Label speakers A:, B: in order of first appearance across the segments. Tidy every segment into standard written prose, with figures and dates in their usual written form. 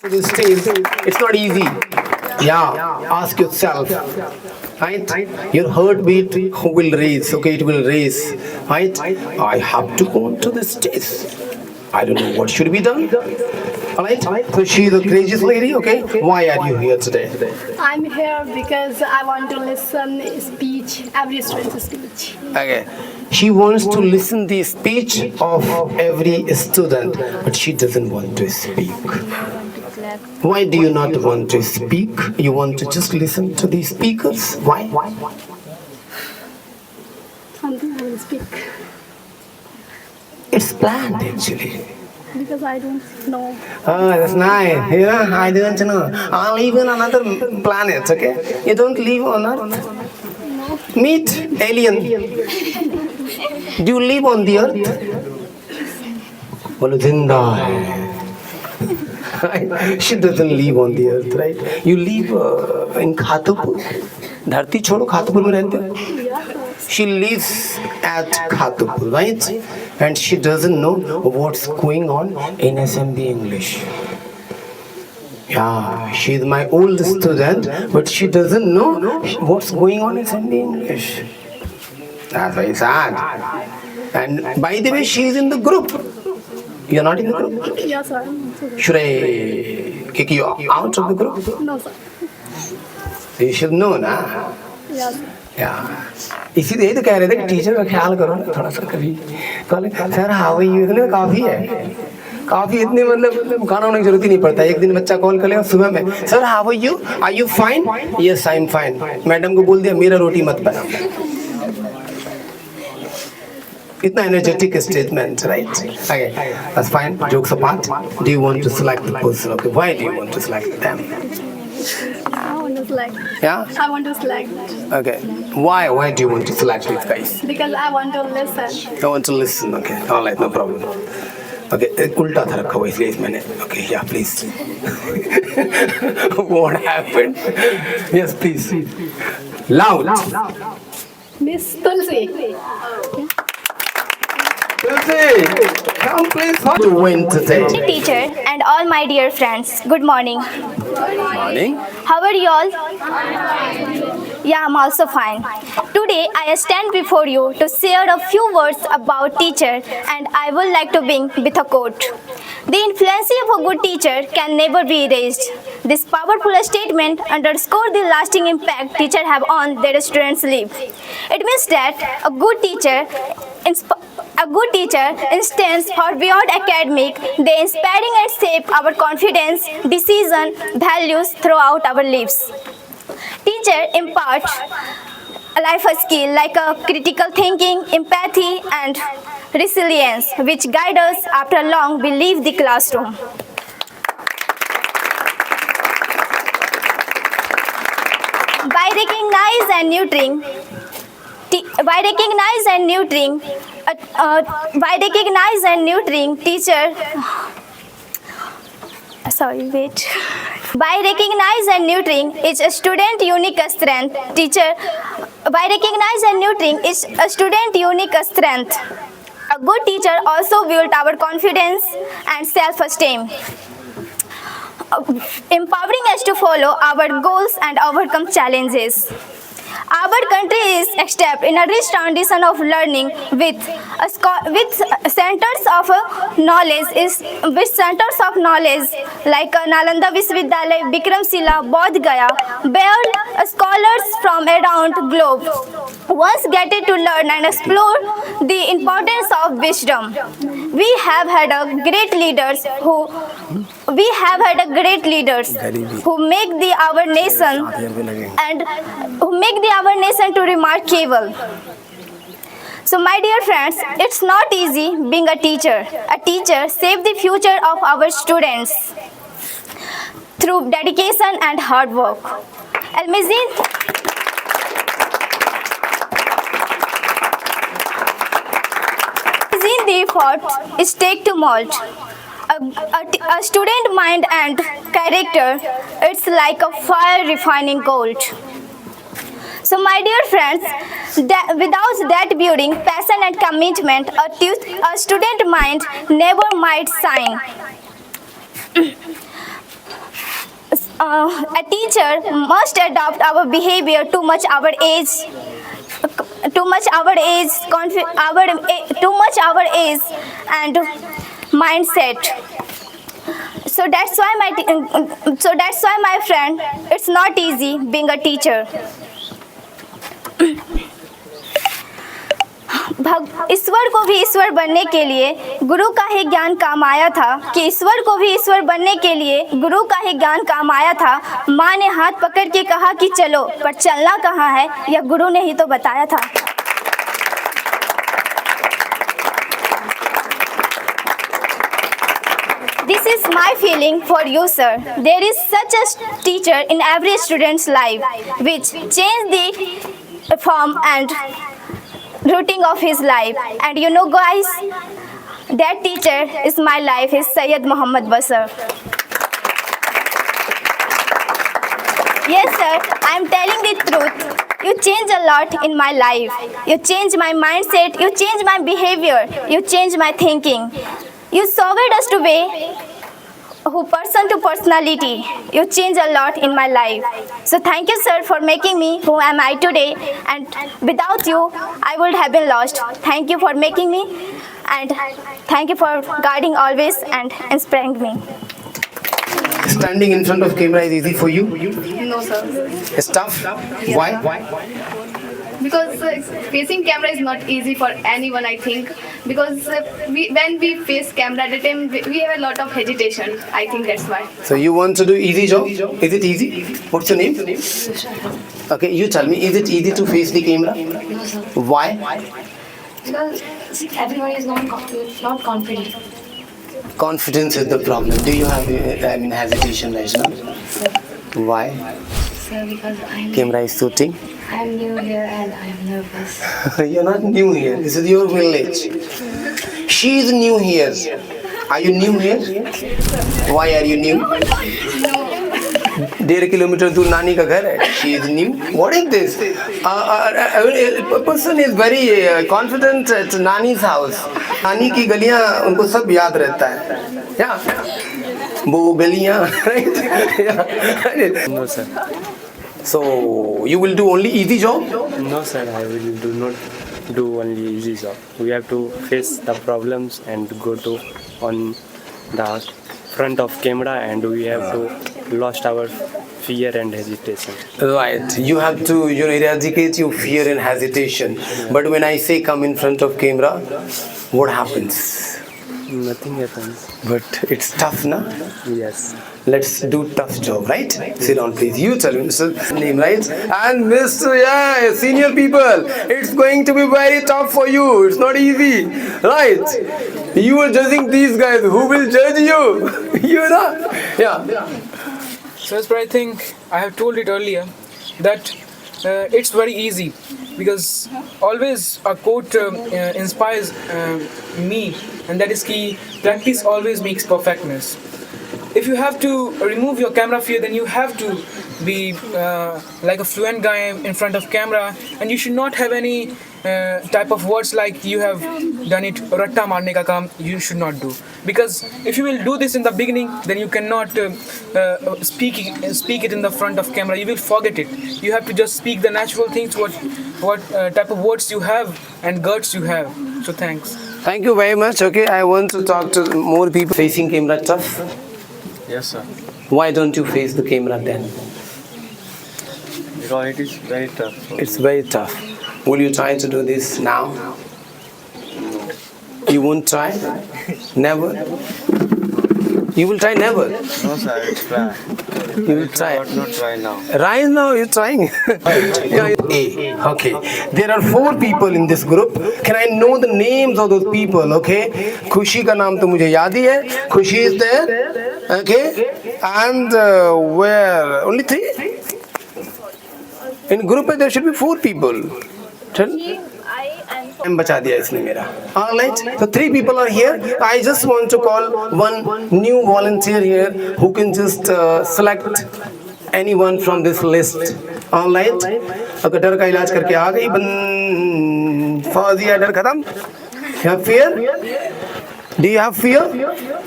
A: This stage, it's not easy. Yeah, ask yourself, right? Your heartbeat will raise, okay, it will raise, right? I have to go to the stage. I don't know what should be done. Alright, so she's a courageous lady, okay? Why are you here today?
B: I'm here because I want to listen speech, every student's speech.
A: Okay. She wants to listen the speech of every student, but she doesn't want to speak. Why do you not want to speak? You want to just listen to the speakers? Why?
B: Something I will speak
A: It's planned actually.
B: because I don't know.
A: Oh, that's nice. Yeah, I don't know. I live in another planet, okay? You don't live on Earth. Meet alien. Do you live on the Earth? बोलो जिंदा है. She doesn't live on the earth, right? You live in Khatupur. धरती छोड़ो खातुपुर में रहते हो. She lives at Khatupur, right? And she doesn't know what's going on in SMB English. Yeah, she's my old student, but she doesn't know what's going on in SMB English. That's very sad. And by the way, she's in the group. You're not in the group?
B: Yes, sir.
A: Should I kick you out of the group?
B: No, sir.
A: You should know, na?
B: Yes.
A: Yeah. इसीलिए तो कह रहे थे कि teacher का ख्याल करो ना थोड़ा सा कभी. कल सर हाउ आर यू इतने काफी है. काफी इतने मतलब गाना होने की जरूरत ही नहीं पड़ता. एक दिन बच्चा कॉल कर लेगा सुबह में, sir how are you fine? Yes I am fine. Madam को बोल दिया मेरा रोटी मत बना. इतना energetic statement, right? Okay, that's fine. Jokes apart, do you want to select the person? Okay, why do you want to select them?
B: I want to select.
A: Yeah?
B: I want to select
A: Okay. Why do you want to select these guys?
B: because I want to listen.
A: I want to listen. Okay, all right, no problem. Okay, उल्टा था रखा हुआ इसलिए मैंने. Okay, yeah, please. What happened? Yes, please. Loud.
B: Miss Tulsi.
A: Come please. How do you win today?
C: Teacher and all my dear friends, good morning.
A: Morning.
C: How are you all? Yeah, I'm also fine. Today I stand before you to share a few words about teacher, and I would like to begin with a quote. The influence of a good teacher can never be erased. This powerful statement underscores the lasting impact teachers have on their students' lives. It means that a good teacher stands far beyond academic. They inspiring and shape our confidence, decision, values throughout our lives. Teacher impart a life skill like a critical thinking, empathy, and resilience, which guide us after long we leave the classroom. By recognizing and nurturing teacher sorry wait by recognizing and nurturing is a student unique strength teacher by recognizing and nurturing is a student unique strength. A good teacher also builds our confidence and self-esteem, empowering us to follow our goals and overcome challenges. Our country is steeped in a rich tradition of learning with centers of knowledge like Nalanda Vishwavidyalaya, Vikramshila, Bodh Gaya, where scholars from around the globe once get to learn and explore the importance of wisdom. We have had great leaders who make our nation to remarkable. So my dear friends, it's not easy being a teacher. A teacher saves the future of our students through dedication and hard work. Imagine the effort it takes to mold a student mind and character. It's like a fire refining gold. So my dear friends, without that building, passion and commitment, a student mind never might shine. A teacher must adopt our behavior too much our age, too much our age and mindset. So that's why my friend, it's not easy being a teacher. ईश्वर को भी ईश्वर बनने के लिए गुरु का ही ज्ञान काम आया था कि ईश्वर को भी ईश्वर बनने के लिए गुरु का ही ज्ञान काम आया था। माँ ने हाथ पकड़ के कहा कि चलो, पर चलना कहाँ है यह गुरु ने ही तो बताया था। This is my feeling for you, sir. There is such a teacher in every student's life which change the form and routine of his life. And you know, guys, that teacher is my life, is Syed Muhammad Basir. Yes, sir, I am telling the truth. You change a lot in my life. You change my mindset, you change my behavior, you change my thinking. You showed us to be who person to personality. You change a lot in my life. So thank you, sir, for making me who am I today. And without you, I would have been lost. Thank you for making me, and thank you for guiding always and inspiring me.
A: Standing in front of camera is easy for you?
D: No, sir.
A: It's tough? Why?
D: Because facing camera is not easy for anyone, I think. Because when we face camera at the time, we have a lot of hesitation. I think that's why.
A: So you want to do easy job? Is it easy? What's your name? Okay, you tell me, is it easy to face the camera?
E: No, sir.
A: Why?
E: Because everyone is not confident.
A: Confidence is the problem. Do you have hesitation right now? Why?
E: Sir, because
A: Camera is shooting.
E: I'm new here and I'm nervous.
A: You're not new here. This is your village. She is new here. Are you new here? Why are you new? 1.5 kilometre दूर नानी का घर है. She is new. What is this? A person is very confident at Nani's house. नानी की गलियां उनको सब याद रहता है. Yeah. वो गलियां, right? Yeah.
F: No, sir.
A: So you will do only easy job?
F: No, sir. I will do not do only easy job. We have to face the problems and go to on the front of camera, and we have to lost our fear and hesitation.
A: Right. You have to eradicate your fear and hesitation. But when I say come in front of camera, what happens?
F: Nothing happens.
A: But it's tough, na?
F: Yes.
A: Let's do tough job, right? Sit down, please. You tell me, Mr. Name, right? And Mr. Yeah, senior people, it's going to be very tough for you. It's not easy, right? You are judging these guys. Who will judge you? You know? Yeah.
G: So as per I think I have told it earlier that it's very easy, because always a quote inspires me, and that is key: practice always makes perfectness. If you have to remove your camera fear, then you have to be like a fluent guy in front of camera, and you should not have any type of words like you have done it, ratta marne ka kaam, you should not do. Because if you will do this in the beginning, then you cannot speak it in the front of camera. You will forget it. You have to just speak the natural things, what type of words you have and guts you have. So thanks.
A: Thank you very much. Okay, I want to talk to more people. Facing camera tough?
F: Yes, sir.
A: Why don't you face the camera then?
F: Because it is very tough.
A: It's very tough. Will you try to do this now? You won't try? Never? You will try never?
F: No, sir. It's try.
A: You will try?
F: Not try now.
A: Right now you're trying. Yeah, A. Okay. There are 4 people in this group. Can I know the names of those people? Okay. Khushi का नाम तो मुझे याद ही है. Khushi is there. Okay. And where? Only 3? In group there should be 4 people. Time बचा दिया इसने मेरा. All right. So 3 people are here. I just want to call one new volunteer here who can just select anyone from this list. All right. अगर डर का इलाज करके आ गई फौजिया डर खत्म. You have fear? Do you have fear?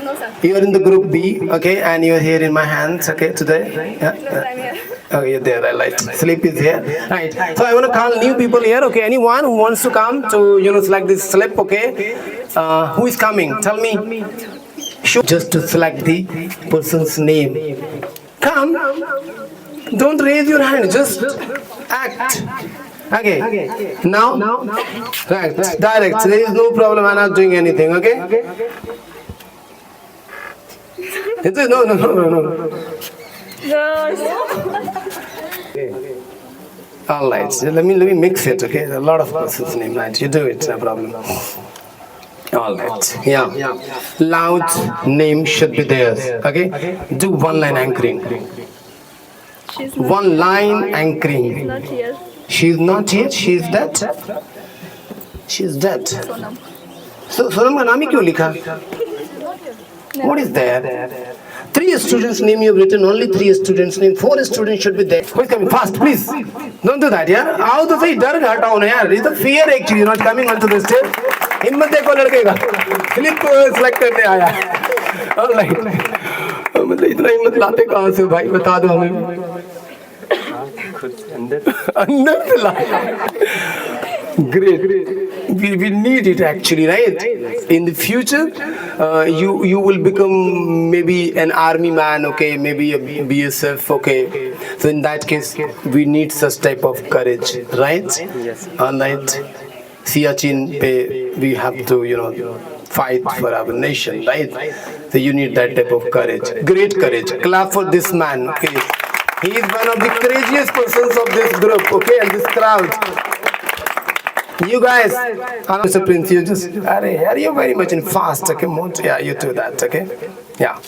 D: No, sir.
A: You are in the group B, okay, and you are here in my hands, okay, today. Yeah. Oh, you're there, I like. Slip is here, right? So I want to call new people here, okay? Anyone who wants to come to, select this slip, okay? Who is coming? Tell me. Just to select the person's name. Come. Don't raise your hand. Just act. Okay. Now, right. Direct. There is no problem. I'm not doing anything. Okay. No. All right. So let me mix it. Okay. A lot of person's name. Right. You do it. No problem. All right. Yeah. Loud name should be theirs. Okay. Do one line anchoring. One line anchoring.
B: Not here.
A: She's not here. She's dead. She's dead. So Sonam का नाम ही क्यों लिखा? What is there? 3 students' name you have written. Only 3 students' name. 4 students should be there. Who is coming? Fast, please. Don't do that, yeah. आओ तो सही डर हटाओ ना यार. It's a fear actually. Not coming onto the stage. हिम्मत देखो लड़के का. Flip select करने आया. All right. मतलब इतना हिम्मत लाते कहाँ से भाई बता दो हमें. अंदर से ला. Great. We need it actually, right? In the future, you will become maybe an army man, okay, maybe a BSF, okay. So in that case, we need such type of courage, right?
F: Yes.
A: All right. Siachen pe we have to, fight for our nation, right? So you need that type of courage. Great courage. Clap for this man, okay. He is one of the courageous persons of this group, okay, and this crowd. You guys, Mr. Prince, you just, are you very much in fast, okay, mode? Yeah, you do that, okay? Yeah.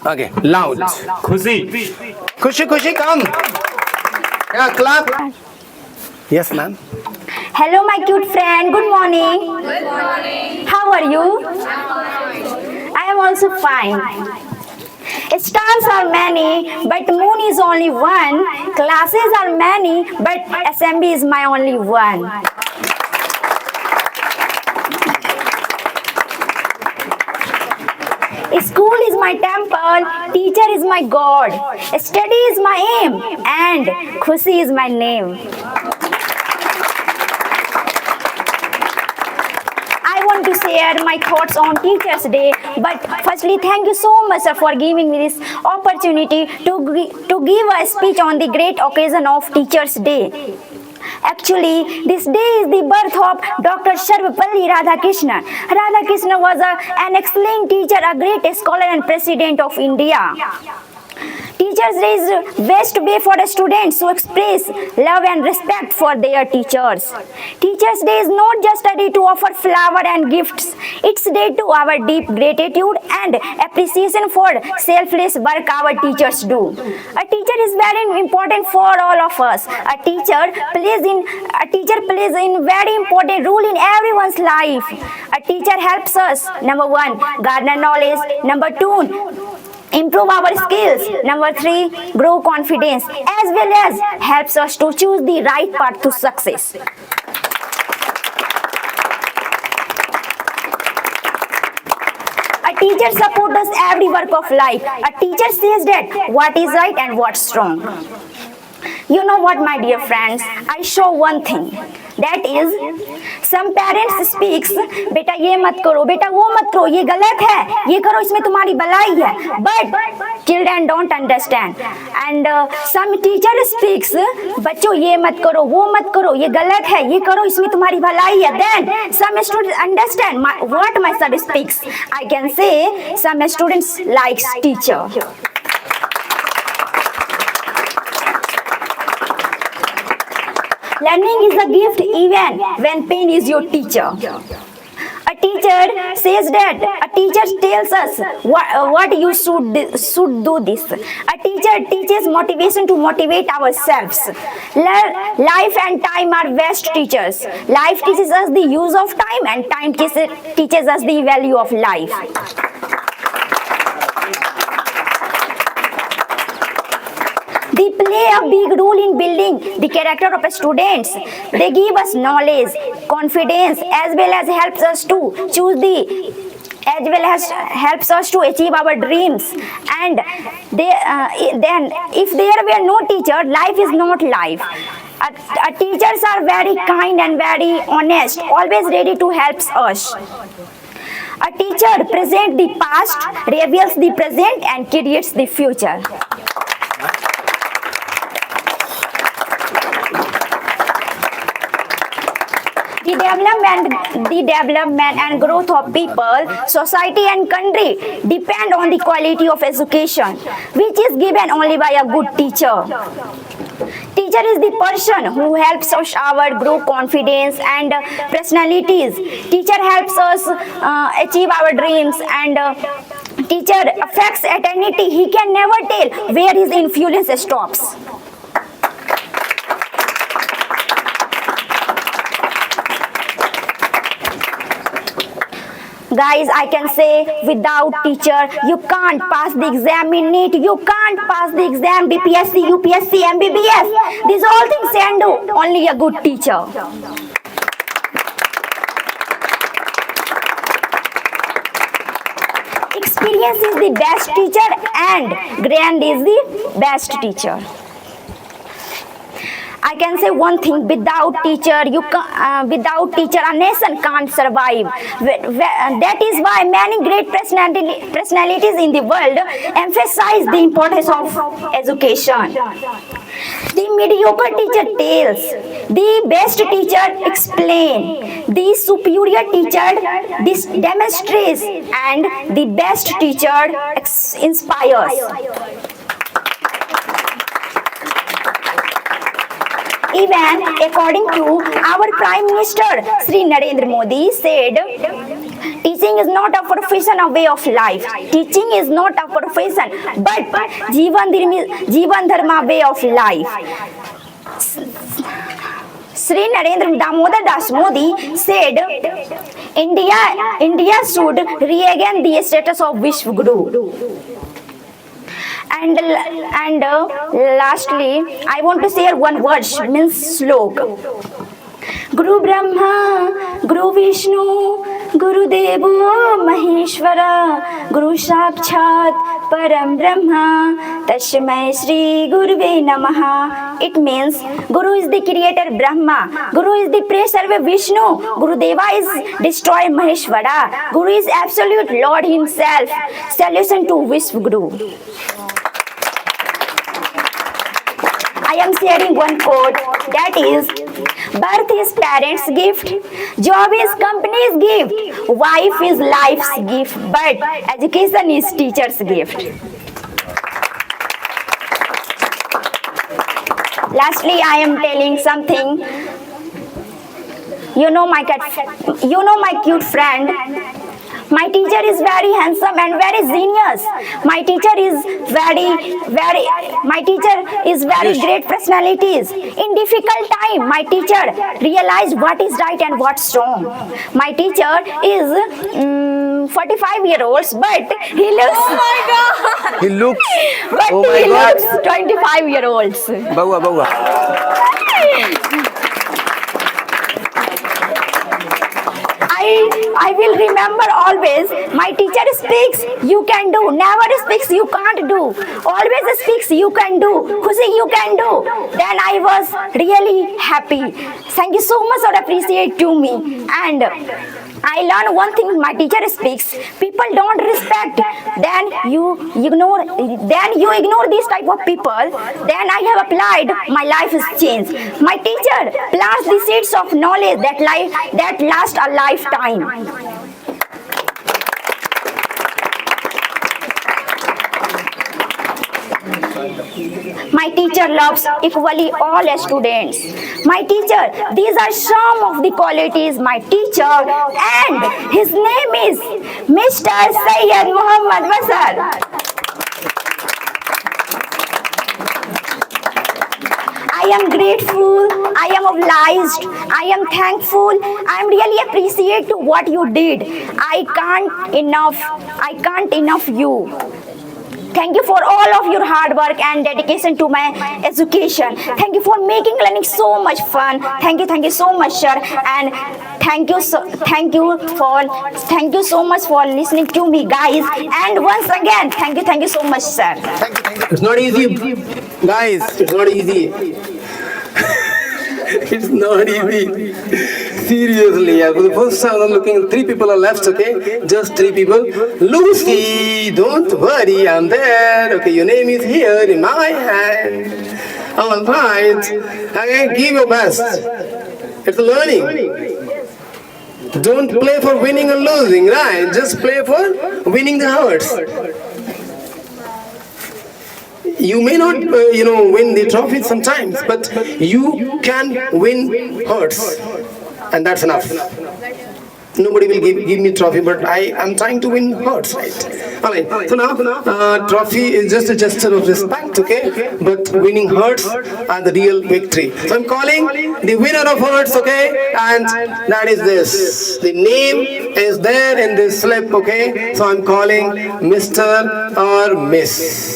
A: Okay, loud. Khushi, come. Yeah, clap. Yes, ma'am.
C: Hello, my cute friend. Good morning. Good morning. How are you? I am also fine. Stars are many, but moon is only one. Classes are many, but assembly is my only one. School is my temple, teacher is my God, study is my aim, and Khushi is my name. I want to share my thoughts on Teachers' Day, but firstly, thank you so much, sir, for giving me this opportunity to give a speech on the great occasion of Teachers' Day. Actually, this day is the birth of Dr. Sarvepalli Radhakrishnan. Radhakrishnan was an excellent teacher, a great scholar and president of India. Teachers' Day is the best way for the students to express love and respect for their teachers. Teachers' Day is not just a day to offer flowers and gifts. It's a day to our deep gratitude and appreciation for selfless work our teachers do. A teacher is very important for all of us. A teacher plays a very important role in everyone's life. A teacher helps us, number 1, garner knowledge. Number 2, improve our skills. Number 3, grow confidence, as well as helps us to choose the right path to success. A teacher supports us every work of life. A teacher says that what is right and what's wrong. You know what, my dear friends, I show one thing. That is, some parents speaks, बेटा ये मत करो, बेटा वो मत करो, ये गलत है, ये करो इसमें तुम्हारी भलाई है. But children don't understand. And some teacher speaks, बच्चों ये मत करो, वो मत करो, ये गलत है, ये करो इसमें तुम्हारी भलाई है. Then some students understand what my son speaks. I can say some students likes teacher. Learning is a gift even when pain is your teacher. A teacher says that, a teacher tells us what you should do this. A teacher teaches motivation to motivate ourselves. Life and time are best teachers. Life teaches us the use of time, and time teaches us the value of life. They play a big role in building the character of students. They give us knowledge, confidence, as well as helps us to choose the
H: as well as helps us to achieve our dreams. And then if there were no teacher, life is not life. Teachers are very kind and very honest, always ready to help us. A teacher presents the past, reveals the present, and creates the future. The development and growth of people, society and country depend on the quality of education, which is given only by a good teacher. Teacher is the person who helps us our grow confidence and personalities. Teacher helps us achieve our dreams, and teacher affects eternity. He can never tell where his influence stops. Guys, I can say without teacher, you can't pass the exam in NEET, you can't pass the exam BPSC, UPSC, MBBS. These all things can do only a good teacher. Experience is the best teacher and grand is the best teacher. I can say one thing: without teacher, without teacher, a nation can't survive. That is why many great personalities in the world emphasize the importance of education. The mediocre teacher tells, the best teacher explains, the superior teacher demonstrates, and the best teacher inspires. Even according to our Prime Minister Sri Narendra Modi said, teaching is not a profession, a way of life. Teaching is not a profession, but Jivan Dharma, way of life. Sri Narendra Damodar Das Modi said, India should regain the status of Vishwa Guru. And lastly, I want to share one word, means slok. Guru Brahma, Guru Vishnu, Guru Devo Maheshwara, Guru Sakshat Param Brahma, Tasmai Shri Guruve Namaha. It means Guru is the creator Brahma, Guru is the preserver Vishnu, Guru Deva is destroyer Maheshwara, Guru is absolute Lord himself. Solution to Vishwa Guru. I am sharing one quote, that is, birth is parents' gift, job is company's gift, wife is life's gift, but education is teacher's gift. Lastly, I am telling something. You know my cute friend. My teacher is very handsome and very genius. My teacher is very great personalities. In difficult time, my teacher realized what is right and what's wrong. My teacher is 45-year-old, but he looks. Oh my God!
A: He looks.
H: But
A: oh
H: he
A: my
H: looks 25-year-olds.
A: Baua.
H: I will remember always, my teacher speaks, you can do. Never speaks, you can't do. Always speaks, you can do. Khushi, you can do. Then I was really happy. Thank you so much for appreciate to me. And I learned one thing, my teacher speaks, people don't respect. Then you ignore these type of people. Then I have applied, my life is changed. My teacher plants the seeds of knowledge that last a lifetime. My teacher loves equally all students. My teacher, these are some of the qualities my teacher, and his name is Mr. Syed Muhammad Basar. I am grateful, I am obliged, I am thankful, I am really appreciate to what you did. I can't enough you. Thank you for all of your hard work and dedication to my education. Thank you for making learning so much fun. Thank you so much, sir. And thank you so much for listening to me, guys. And once again, thank you so much, sir.
A: It's not easy, guys. It's not easy. It's not easy. Seriously, yeah. For the first time, I'm looking. 3 people are left. Okay, just 3 people. Lucy, don't worry, I'm there. Okay, your name is here in my hand. All right. Okay, give your best. It's a learning. Don't play for winning or losing, right? Just play for winning the hearts. You may not, win the trophy sometimes, but you can win hearts, and that's enough. Nobody will give me trophy, but I am trying to win hearts, right? All right. So now, trophy is just a gesture of respect, okay? But winning hearts are the real victory. So I'm calling the winner of hearts, okay? And that is this. The name is there in this slip, okay? So I'm calling Mr. or Miss.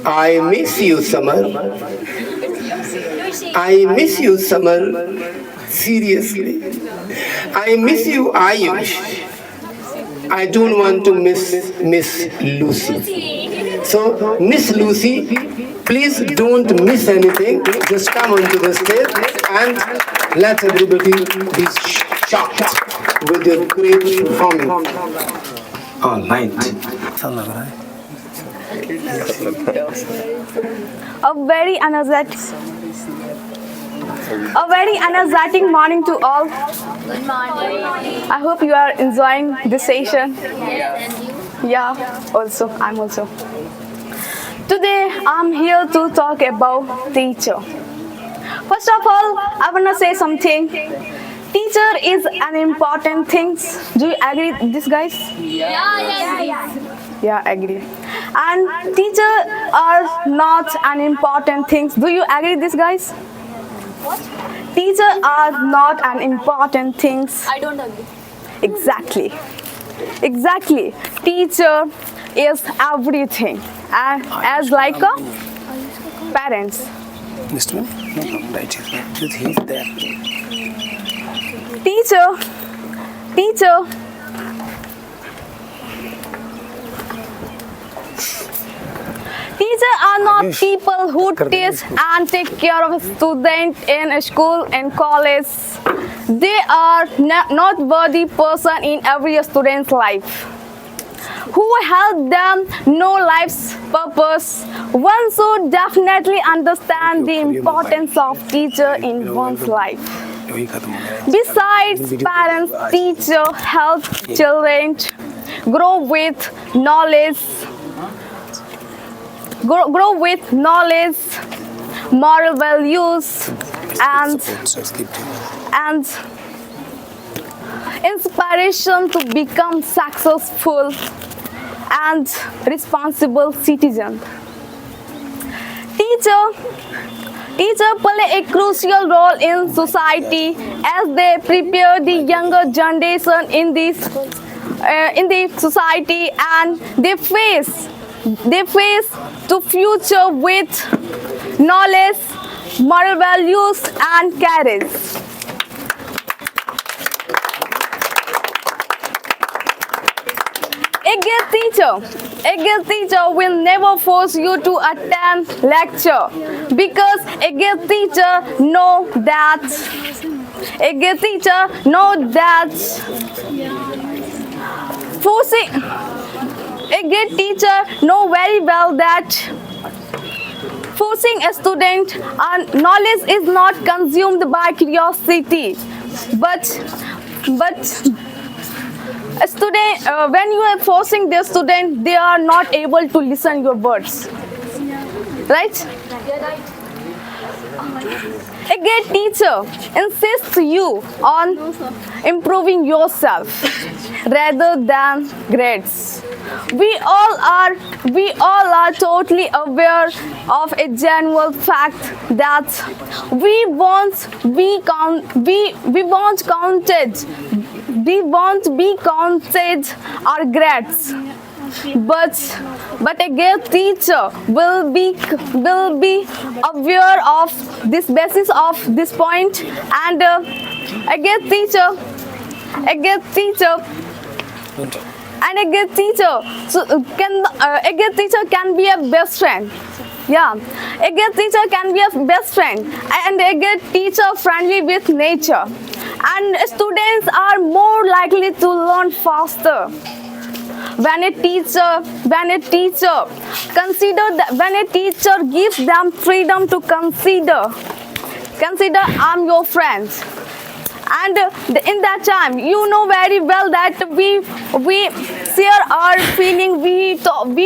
A: I miss you, Summer. I miss you, Summer. Seriously. I miss you, Ayush. I don't want to miss Miss Lucy. So, Miss Lucy, please don't miss anything. Just come onto the stage and let everybody be shocked with your great performance. All right.
I: A very energetic morning to all.
C: Good morning.
I: I hope you are enjoying this session. Yeah, I'm also. Today I'm here to talk about teacher. First of all, I want to say something. Teacher is an important thing. Do you agree with this, guys? Yeah, agree. And teacher are not an important thing. Do you agree with this, guys?
C: What?
I: Teacher are not an important thing.
C: I don't agree.
I: Exactly. Teacher is everything. And as like a parents.
A: Mr. Right here. He's there.
I: Teacher. Teachers are not people who teach and take care of students in school and college. They are not worthy person in every student's life, who help them know life's purpose. One should definitely understand the importance of teacher in one's life. Besides, parents, teachers help children grow with knowledge, moral values, and inspiration to become successful and responsible citizen. Teachers play a crucial role in society as they prepare the younger generation in the society, and they face the future with knowledge, moral values, and courage. A good teacher will never force you to attend lecture, because a good teacher know that a good teacher know very well that forcing a student on knowledge is not consumed by curiosity, but a student, when you are forcing the student, they are not able to listen your words, right? A good teacher insists you on improving yourself rather than grades. We all are totally aware of a general fact that we won't be counted our grades. but a good teacher will be aware of this basis of this point, and a good teacher and a good teacher a good teacher can be a best friend. Yeah, a good teacher can be a best friend, and a good teacher friendly with nature, and students are more likely to learn faster. When a teacher gives them freedom to consider I'm your friend, and in that time you know very well that we share our feeling, we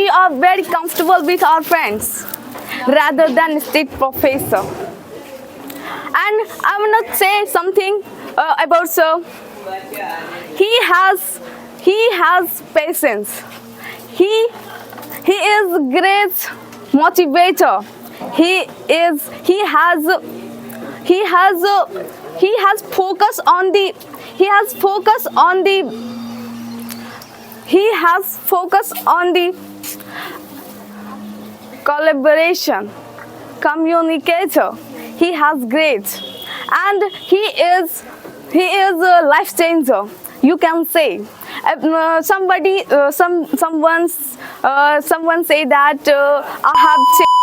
I: are very comfortable with our friends rather than strict professor. And I will not say something about sir. He has patience. He is great motivator. He has focus on the collaboration, communicator. He has great, and he is a life changer, you can say. Someone say that I have changed